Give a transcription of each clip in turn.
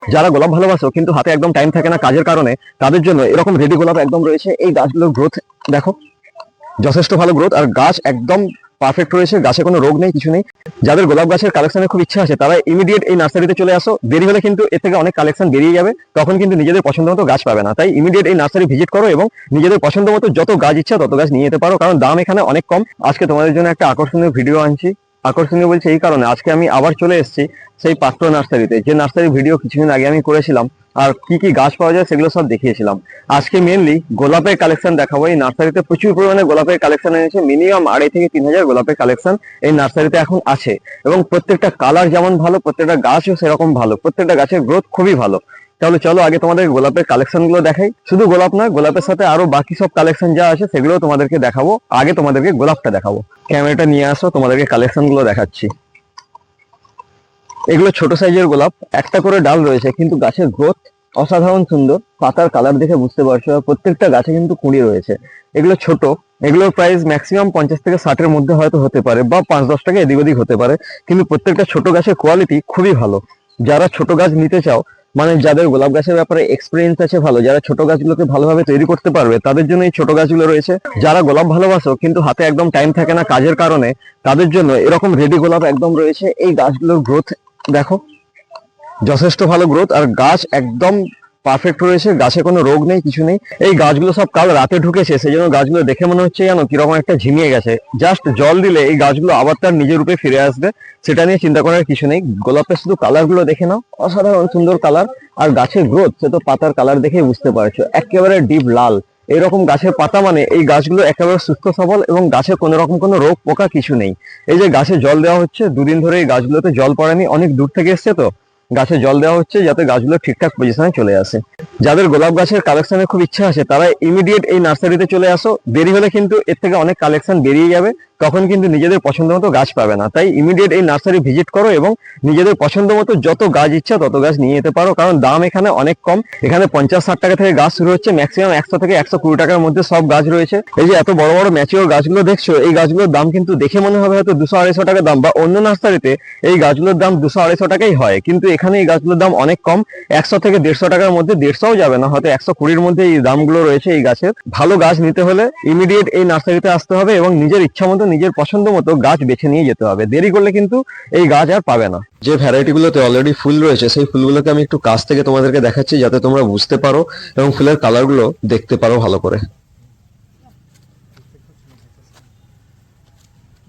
যারা গোলাপ ভালোবাসো কিন্তু হাতে একদম টাইম থাকে না কাজের কারণে, তাদের জন্য এরকম রেডি গোলাপ একদম রয়েছে। এই গাছগুলোর গ্রোথ দেখো, যথেষ্ট ভালো গ্রোথ, আর গাছ একদম পারফেক্ট রয়েছে, গাছে কোনো রোগ নেই, কিছু নেই। যাদের গোলাপ গাছের কালেকশনের খুব ইচ্ছা আছে তারা ইমিডিয়েট এই নার্সারিতে চলে আসো। দেরি হলে কিন্তু এর থেকে অনেক কালেকশন বেরিয়ে যাবে, তখন কিন্তু নিজেদের পছন্দ মতো গাছ পাবে না। তাই ইমিডিয়েট এই নার্সারি ভিজিট করো এবং নিজেদের পছন্দ মতো যত গাছ ইচ্ছা তত গাছ নিয়ে যেতে পারো, কারণ দাম এখানে অনেক কম। আজকে তোমাদের জন্য একটা আকর্ষণীয় ভিডিও আনছি। আকর্ষণীয় বলছি এই কারণে, আজকে আমি আবার চলে এসেছি সেই পাত্র নার্সারিতে, যে নার্সারির ভিডিও কিছুদিন আগে আমি করেছিলাম আর কি কি গাছ পাওয়া যায় সেগুলো সব দেখিয়েছিলাম। আজকে মেনলি গোলাপের কালেকশন দেখাবো। এই নার্সারিতে প্রচুর পরিমাণে গোলাপের কালেকশন এনেছে, মিনিমাম 2.5 থেকে 3 হাজার গোলাপের কালেকশন এই নার্সারিতে এখন আছে। এবং প্রত্যেকটা কালার যেমন ভালো, প্রত্যেকটা গাছও সেরকম ভালো, প্রত্যেকটা গাছের গ্রোথ খুবই ভালো। তাহলে চলো আগে তোমাদের গোলাপের কালেকশন গুলো দেখাই। শুধু গোলাপ না, গোলাপের সাথে আরো বাকি সব কালেকশন যা আছে সেগুলো তোমাদেরকে দেখাবো। আগে তোমাদেরকে গোলাপটা দেখাবো। ক্যামেরাটা নিয়ে আসো, তোমাদেরকে কালেকশন গুলো দেখাচ্ছি। এগুলো ছোট সাইজের গোলাপ, একটা করে ডাল রয়েছে, কিন্তু গাছের গ্রোথ অসাধারণ সুন্দর। পাতার কালার দেখে বুঝতে পারছো, আর প্রত্যেকটা গাছে কিন্তু কুঁড়ি রয়েছে। এগুলো ছোট, এগুলোর প্রাইস ম্যাক্সিমাম 50 থেকে 60-এর মধ্যে হয়তো হতে পারে, বা 5-10 টাকা এদিক ওদিক হতে পারে, কিন্তু প্রত্যেকটা ছোট গাছের কোয়ালিটি খুবই ভালো। যারা ছোট গাছ নিতে চাও, মানে যাদের গোলাপ গাছের ব্যাপারে এক্সপিরিয়েন্স আছে ভালো, যারা ছোট গাছগুলোকে ভালোভাবে তৈরি করতে পারবে, তাদের জন্য এই ছোট গাছগুলো রয়েছে। যারা গোলাপ ভালোবাসো কিন্তু হাতে একদম টাইম থাকে না কাজের কারণে, তাদের জন্য এরকম রেডি গোলাপ একদম রয়েছে। এই গাছগুলোর গ্রোথ দেখো, যথেষ্ট ভালো গ্রোথ, আর গাছ একদম পারফেক্ট রয়েছে, গাছে কোনো রোগ নেই, কিছু নেই। এই গাছগুলো সব কাল রাতে ঢুকেছে, সেই জন্য গাছগুলো দেখে মনে হচ্ছে যেন কিরকম একটা ঝিমিয়ে গেছে। জাস্ট জল দিলে এই গাছগুলো আবার তার নিজের রূপে ফিরে আসবে, সেটা নিয়ে চিন্তা করার কিছু নেই। গোলাপের শুধু কালার গুলো দেখে নাও, অসাধারণ সুন্দর কালার। আর গাছের গ্রোথ সে তো পাতার কালার দেখে বুঝতে পারছো, একেবারে ডিপ লাল। এরকম গাছের পাতা মানে এই গাছগুলো একেবারে সুস্থ সবল, এবং গাছে কোনো রকম কোনো রোগ পোকা কিছু নেই। এই যে গাছে জল দেওয়া হচ্ছে, দুদিন ধরে এই গাছগুলোতে জল পড়েনি, অনেক দূর থেকে এসছে তো গাছে জল দেওয়া হচ্ছে যাতে গাছগুলো ঠিকঠাক পজিশনে চলে আসে। যাদের গোলাপ গাছের কালেকশনের খুব ইচ্ছা আছে তারা ইমিডিয়েট এই নার্সারিতে চলে আসো। দেরি হলে কিন্তু এর থেকে অনেক কালেকশন বেরিয়ে যাবে, তখন কিন্তু নিজেদের পছন্দ মতো গাছ পাবে না। তাই ইমিডিয়েট এই নার্সারি ভিজিট করো এবং নিজেদের পছন্দ মতো যত গাছ ইচ্ছা তত গাছ নিয়ে যেতে পারো, কারণ দাম এখানে অনেক কম। এখানে 50-60 টাকা থেকে গাছ শুরু হচ্ছে, ম্যাক্সিমাম 100 থেকে 120 টাকার মধ্যে সব গাছ রয়েছে। এই যে এত বড় বড় ম্যাচিওর গাছগুলো দেখছো, এই গাছগুলোর দাম কিন্তু দেখে মনে হবে হয়তো 200-250 টাকা দাম, বা অন্য নার্সারিতে এই গাছগুলোর দাম 200-250 টাকাই হয়, কিন্তু এখানে এই গাছগুলোর দাম অনেক কম। 100 থেকে 150 টাকার মধ্যে, 150ও যাবে না, হয়তো 120-র মধ্যে এই দামগুলো রয়েছে এই গাছের। ভালো গাছ নিতে হলে ইমিডিয়েট এই নার্সারিতে আসতে হবে এবং নিজের ইচ্ছা মতো নিজের পছন্দ মতো গাছ বেছে নিয়ে যেতে হবে। দেরি করলে কিন্তু এই গাছ আর পাবে না। যে ভ্যারাইটি গুলোতে অলরেডি ফুল রয়েছে সেই ফুলগুলোকে আমি একটু কাছ থেকে তোমাদেরকে দেখাচ্ছি, যাতে তোমরা বুঝতে পারো এবং ফুলের কালার গুলো দেখতে পারো ভালো করে।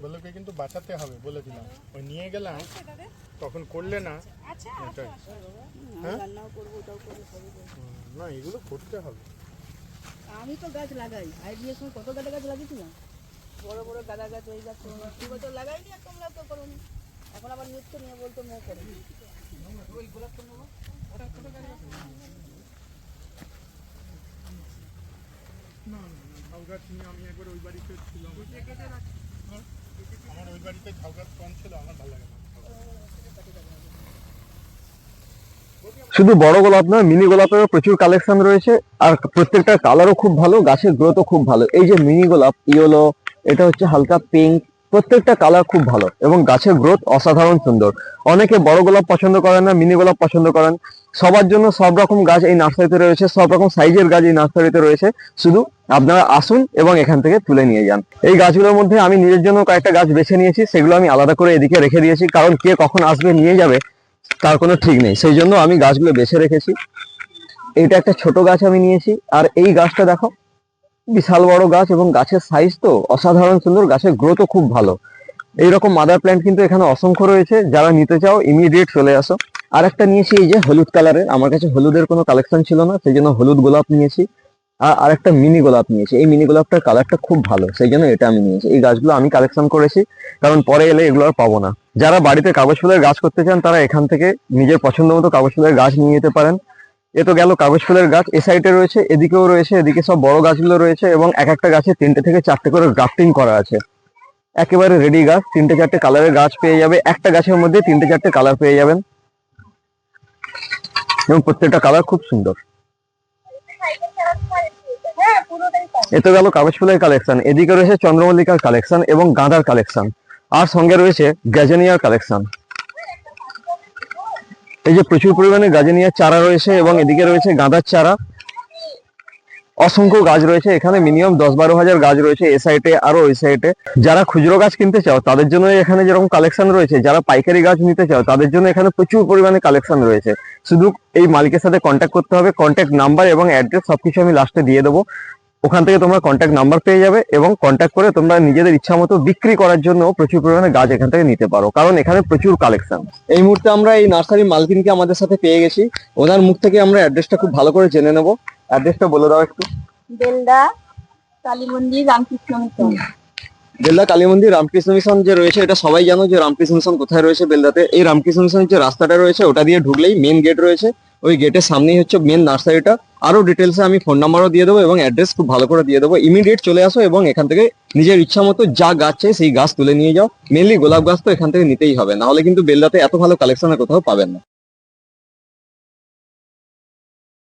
বললোকে কিন্তু বাঁচাতে হবে বলে দিলাম, ওই নিয়ে গেলাম তখন করলে না। হ্যাঁ না, এগুলো করতে হবে। আমি তো গাছ লাগাই, আইডিয়ার সময় কত গাদা গাছ লাগিয়েছিলাম, বড় বড় গাদা গাছ, ওই গাছ 2 বছর লাগাইনি, আর তোমরা তো করোনি। এখন আবার নিত্য নিয়ে বলতো মো করে ওই গোলাপ তো নেবো, ওটা ছোট গাছ না ঝাউ গাছ নিয়ে আমি একবার ওই বাড়িতে ছিলাম, আমার ওই বাড়িতে ঝাউ গাছ কম ছিল, আমার ভালো লাগে না। শুধু বড় গোলাপ না, মিনি গোলাপেরও প্রচুর কালেকশন রয়েছে, আর প্রত্যেকটা কালারও খুব ভালো, গাছের গ্রোথও খুব ভালো। এই যে মিনি গোলাপ ইয়েলো, এটা হচ্ছে হালকা পিঙ্ক, প্রত্যেকটা কালার খুব ভালো এবং গাছের গ্রোথ অসাধারণ সুন্দর। অনেকে বড় গোলাপ পছন্দ করেন না, মিনি গোলাপ পছন্দ করেন। সবার জন্য সব রকম গাছ এই নার্সারিতে রয়েছে, সব রকম সাইজের গাছ এই নার্সারিতে রয়েছে। শুধু আপনারা আসুন এবং এখান থেকে তুলে নিয়ে যান। এই গাছগুলোর মধ্যে আমি নিজের জন্য কয়েকটা গাছ বেছে নিয়েছি, সেগুলো আমি আলাদা করে এদিকে রেখে দিয়েছি, কারণ কে কখন আসবে নিয়ে যাবে তার কোনো ঠিক নেই, সেই জন্য আমি গাছগুলো বেছে রেখেছি। এইটা একটা ছোট গাছ আমি নিয়েছি, আর এই গাছটা দেখো বিশাল বড় গাছ, এবং গাছের সাইজ তো অসাধারণ সুন্দর, গাছের গ্রোথও খুব ভালো। এইরকম মাদার প্ল্যান্ট কিন্তু এখানে অসংখ্য রয়েছে, যারা নিতে চাও ইমিডিয়েট চলে আসো। আর একটা নিয়েছি এই যে হলুদ কালারের, আমার কাছে হলুদের কোনো কালেকশন ছিল না, সেই জন্য হলুদ গোলাপ নিয়েছি। আর একটা মিনি গোলাপ নিয়েছি, এই মিনি গোলাপটার কালারটা খুব ভালো, সেই জন্য এটা আমি নিয়েছি। এই গাছগুলো আমি কালেকশন করেছি, কারণ পরে এলে এগুলো আর পাবো না। যারা বাড়িতে কাগজ ফুলের গাছ করতে চান তারা এখান থেকে নিজের পছন্দ মতো কাগজ ফুলের গাছ নিয়ে যেতে পারেন। এ তো গেল কাগজ ফুলের গাছ, এ সাইডে রয়েছে, এদিকেও রয়েছে, এদিকে সব বড় গাছগুলো রয়েছে, এবং এক একটা গাছে 3টে থেকে 4টে করে গ্রাফটিং করা আছে। একেবারে রেডি গাছ, 3টে-4টে কালারের গাছ পেয়ে যাবে, একটা গাছের মধ্যে 3টে-4টে কালার পেয়ে যাবেন, এবং প্রত্যেকটা কালার খুব সুন্দর। এ তো গেল কাগজ ফুলের কালেকশন, এদিকে রয়েছে চন্দ্রমল্লিকার কালেকশন এবং গাঁদার কালেকশন, আর সঙ্গে রয়েছে গ্যাজেনিয়ার কালেকশন। এই যে প্রচুর পরিমাণে গাজেনিয়ার চারা রয়েছে এবং এদিকে রয়েছে গাঁদার চারা, অসংখ্য গাছ রয়েছে এখানে, মিনিমাম 10-12 হাজার গাছ রয়েছে এ সাইডে আরো ওই সাইডে। যারা খুচরো গাছ কিনতে চাও তাদের জন্য এখানে যেরকম কালেকশন রয়েছে, যারা পাইকারি গাছ নিতে চাও তাদের জন্য এখানে প্রচুর পরিমাণে কালেকশন রয়েছে। শুধু এই মালিকের সাথে কন্ট্যাক্ট করতে হবে, কন্ট্যাক্ট নাম্বার এবং অ্যাড্রেস সবকিছু আমি লাস্টে দিয়ে দেবো। ওখান থেকে তোমরা কন্ট্যাক্ট নাম্বার পেয়ে যাবে এবং কন্ট্যাক্ট করে তোমরা নিজেদের ইচ্ছা মতো বিক্রি করার জন্য প্রচুর পরিমাণে গাছ এখান থেকে নিতে পারো, কারণ এখানে প্রচুর কালেকশন। এই মুহূর্তে আমরা এই নার্সারি মালকিনকে আমাদের সাথে পেয়ে গেছি, ওনার মুখ থেকে আমরা অ্যাড্রেসটা খুব ভালো করে জেনে নেবো। অ্যাড্রেসটা বলে দাও একটু। বেলদা কালী মন্দির রামকৃষ্ণ মিশন। বেলদা কালী মন্দির রামকৃষ্ণ মিশন যে রয়েছে, এটা সবাই জানো যে রামকৃষ্ণ মিশন কোথায় রয়েছে বেলদাতে। এই রামকৃষ্ণ মিশনের যে রাস্তাটা রয়েছে ওটা দিয়ে ঢুকলেই মেন গেট রয়েছে, ওই গেটের সামনেই হচ্ছে মেন নার্সারিটা। আরো ডিটেলসে আমি ফোন নাম্বারও দিয়ে দেবো এবং অ্যাড্রেস খুব ভালো করে দিয়ে দেবো। ইমিডিয়েট চলে আসো এবং এখান থেকে নিজের ইচ্ছা মতো যা গাছ চাই সেই গাছ তুলে নিয়ে যাও। মেনলি গোলাপ গাছ তো এখান থেকে নিতেই হবে, না হলে কিন্তু বেলদাতে এত ভালো কালেকশন কোথাও পাবেন না।